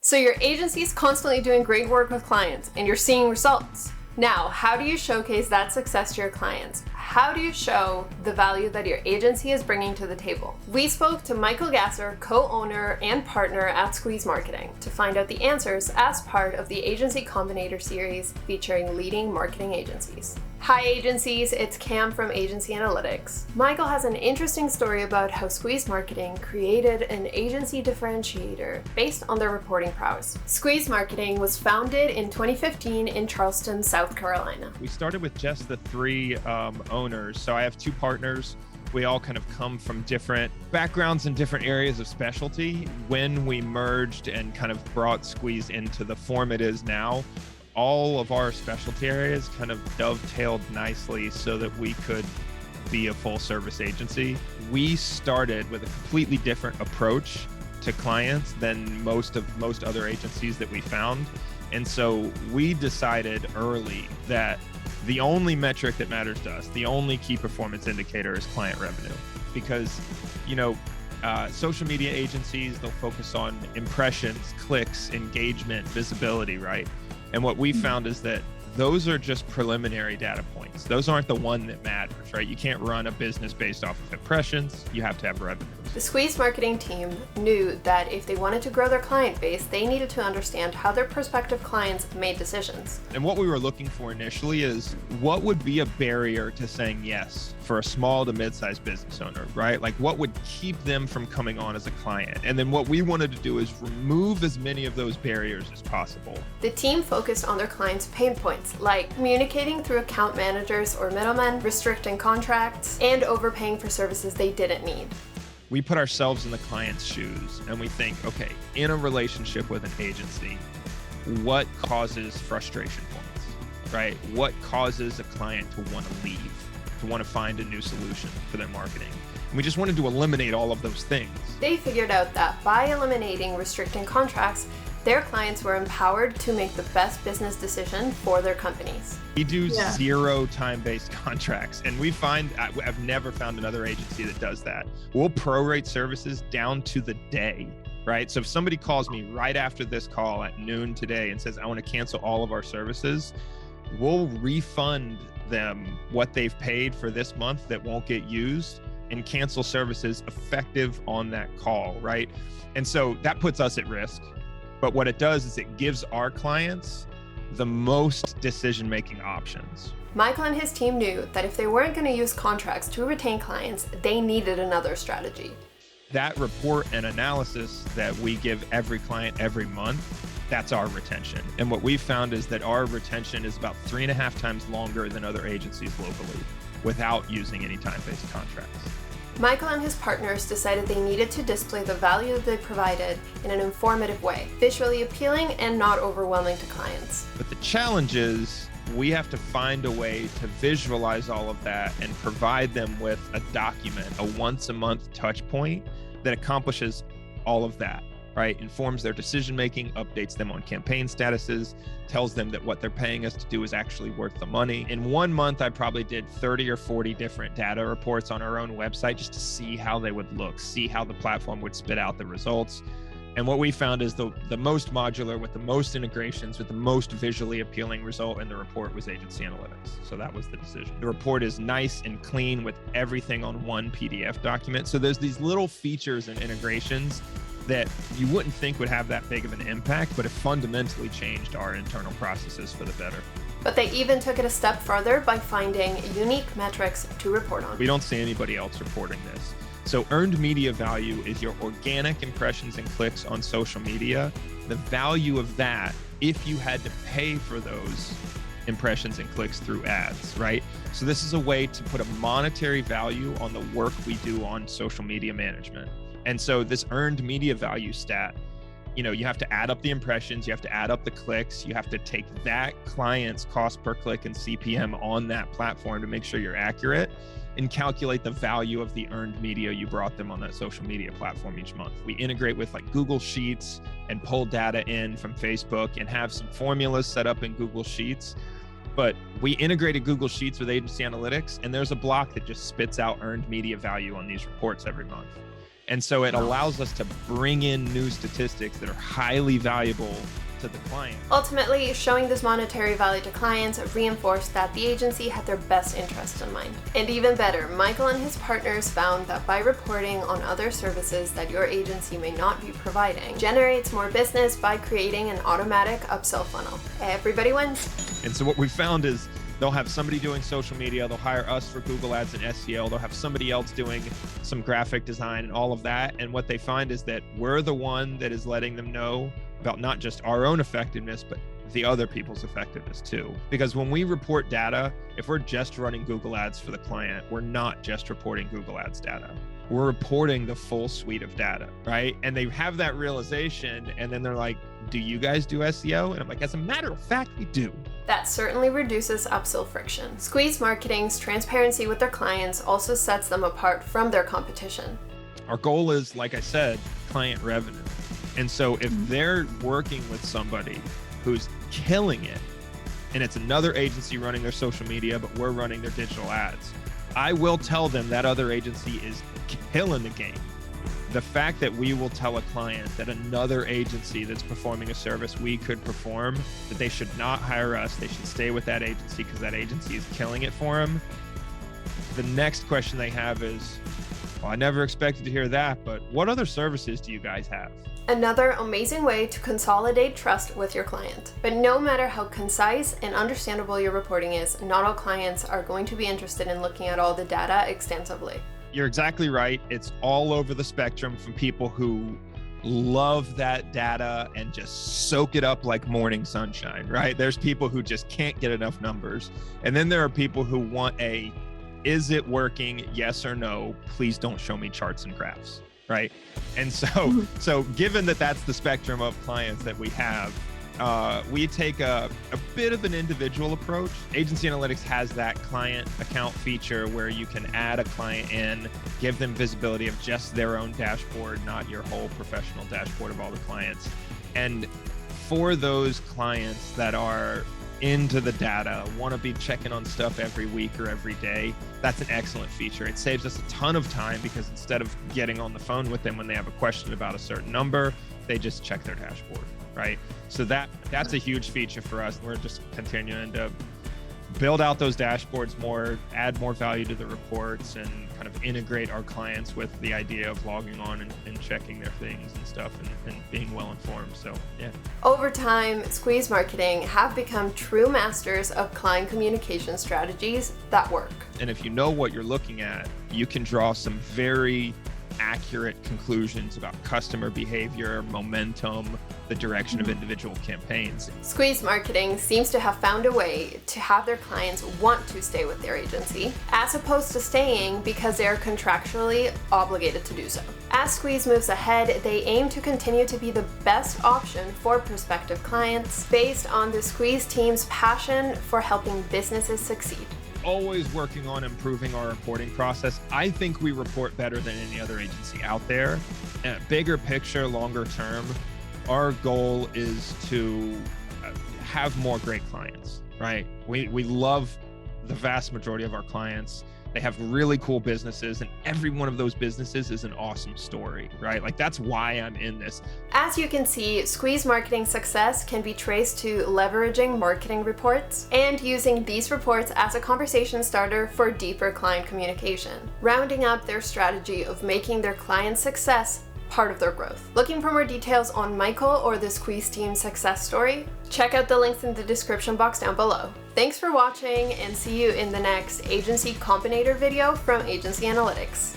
So your agency is constantly doing great work with clients and you're seeing results. Now, how do you showcase that success to your clients? How do you show the value that your agency is bringing to the table? We spoke to Michael Gasser, co-owner and partner at Squeeze Marketing, to find out the answers as part of the Agency Combinator series featuring leading marketing agencies. Hi agencies, it's Cam from AgencyAnalytics. Michael has an interesting story about how Squeeze Marketing created an agency differentiator based on their reporting prowess. Squeeze Marketing was founded in 2015 in Charleston, South Carolina. We started with just the three owners. So I have two partners. We all kind of come from different backgrounds and different areas of specialty. When we merged and kind of brought Squeeze into the form it is now, all of our specialty areas kind of dovetailed nicely so that we could be a full service agency. We started with a completely different approach to clients than most other agencies that we found. And so we decided early that the only metric that matters to us, the only key performance indicator, is client revenue. Because, social media agencies, they'll focus on impressions, clicks, engagement, visibility, right? And what we found is that those are just preliminary data points. Those aren't the one that matters, right? You can't run a business based off of impressions. You have to have revenue. The Squeeze marketing team knew that if they wanted to grow their client base, they needed to understand how their prospective clients made decisions. And what we were looking for initially is what would be a barrier to saying yes for a small to mid-sized business owner, right? Like what would keep them from coming on as a client? And then what we wanted to do is remove as many of those barriers as possible. The team focused on their clients' pain points, like communicating through account managers or middlemen, restricting contracts, and overpaying for services they didn't need. We put ourselves in the client's shoes and we think, okay, in a relationship with an agency, what causes frustration points, right? What causes a client to want to leave, to want to find a new solution for their marketing? And we just wanted to eliminate all of those things. They figured out that by eliminating restricting contracts, their clients were empowered to make the best business decision for their companies. We do zero time-based contracts, and I've never found another agency that does that. We'll prorate services down to the day, right? So if somebody calls me right after this call at noon today and says, I want to cancel all of our services, we'll refund them what they've paid for this month that won't get used and cancel services effective on that call, right? And so that puts us at risk. But what it does is it gives our clients the most decision-making options. Michael and his team knew that if they weren't going to use contracts to retain clients, they needed another strategy. That report and analysis that we give every client every month, that's our retention. And what we've found is that our retention is about 3.5 times longer than other agencies locally without using any time-based contracts. Michael and his partners decided they needed to display the value they provided in an informative way, visually appealing and not overwhelming to clients. But the challenge is we have to find a way to visualize all of that and provide them with a document, a once-a-month touch point that accomplishes all of that, right? Informs their decision-making, updates them on campaign statuses, tells them that what they're paying us to do is actually worth the money. In 1 month, I probably did 30 or 40 different data reports on our own website just to see how they would look, see how the platform would spit out the results. And what we found is the most modular with the most integrations with the most visually appealing result in the report was AgencyAnalytics. So that was the decision. The report is nice and clean with everything on one PDF document. So there's these little features and integrations that you wouldn't think would have that big of an impact, but it fundamentally changed our internal processes for the better. But they even took it a step further by finding unique metrics to report on. We don't see anybody else reporting this. So earned media value is your organic impressions and clicks on social media. The value of that, if you had to pay for those impressions and clicks through ads, right? So this is a way to put a monetary value on the work we do on social media management. And so this earned media value stat, you have to add up the impressions, you have to add up the clicks, you have to take that client's cost per click and CPM on that platform to make sure you're accurate and calculate the value of the earned media you brought them on that social media platform each month. We integrate with like Google Sheets and pull data in from Facebook and have some formulas set up in Google Sheets. But we integrated Google Sheets with AgencyAnalytics, and there's a block that just spits out earned media value on these reports every month. And so it allows us to bring in new statistics that are highly valuable to the client. Ultimately, showing this monetary value to clients reinforced that the agency had their best interests in mind. And even better, Michael and his partners found that by reporting on other services that your agency may not be providing, generates more business by creating an automatic upsell funnel. Everybody wins. And so what we found is they'll have somebody doing social media, they'll hire us for Google Ads and SEO, they'll have somebody else doing some graphic design and all of that. And what they find is that we're the one that is letting them know about not just our own effectiveness, but the other people's effectiveness too. Because when we report data, if we're just running Google Ads for the client, we're not just reporting Google Ads data. We're reporting the full suite of data, right? And they have that realization, and then they're like, do you guys do SEO? And I'm like, as a matter of fact, we do. That certainly reduces upsell friction. Squeeze Marketing's transparency with their clients also sets them apart from their competition. Our goal is, like I said, client revenue. And so if they're working with somebody who's killing it, and it's another agency running their social media, but we're running their digital ads, I will tell them that other agency is killing the game. The fact that we will tell a client that another agency that's performing a service we could perform, that they should not hire us, they should stay with that agency because that agency is killing it for them. The next question they have is, well, I never expected to hear that, but what other services do you guys have? Another amazing way to consolidate trust with your client. But no matter how concise and understandable your reporting is, not all clients are going to be interested in looking at all the data extensively. You're exactly right. It's all over the spectrum, from people who love that data and just soak it up like morning sunshine, right? There's people who just can't get enough numbers. And then there are people who want is it working? Yes or no? Please don't show me charts and graphs, right? And so given that that's the spectrum of clients that we have, we take a bit of an individual approach. AgencyAnalytics has that client account feature where you can add a client in, give them visibility of just their own dashboard, not your whole professional dashboard of all the clients. And for those clients that are into the data, want to be checking on stuff every week or every day, that's an excellent feature. It saves us a ton of time because instead of getting on the phone with them when they have a question about a certain number, they just check their dashboard, right? So that's a huge feature for us. We're just continuing to build out those dashboards more, add more value to the reports, and kind of integrate our clients with the idea of logging on and checking their things and stuff and being well informed. So yeah. Over time, Squeeze Marketing have become true masters of client communication strategies that work. And if you know what you're looking at, you can draw some very accurate conclusions about customer behavior, momentum, the direction of individual campaigns. Squeeze Marketing seems to have found a way to have their clients want to stay with their agency, as opposed to staying because they are contractually obligated to do so. As Squeeze moves ahead, they aim to continue to be the best option for prospective clients based on the Squeeze team's passion for helping businesses succeed. Always working on improving our reporting process. I think we report better than any other agency out there. Bigger picture, longer term, our goal is to have more great clients, right? We love the vast majority of our clients. They have really cool businesses, and every one of those businesses is an awesome story, right? Like, that's why I'm in this. As you can see, Squeeze Marketing's success can be traced to leveraging marketing reports and using these reports as a conversation starter for deeper client communication, rounding up their strategy of making their client success part of their growth. Looking for more details on Michael or the Squeeze team's success story? Check out the links in the description box down below. Thanks for watching, and see you in the next Agency Combinator video from AgencyAnalytics.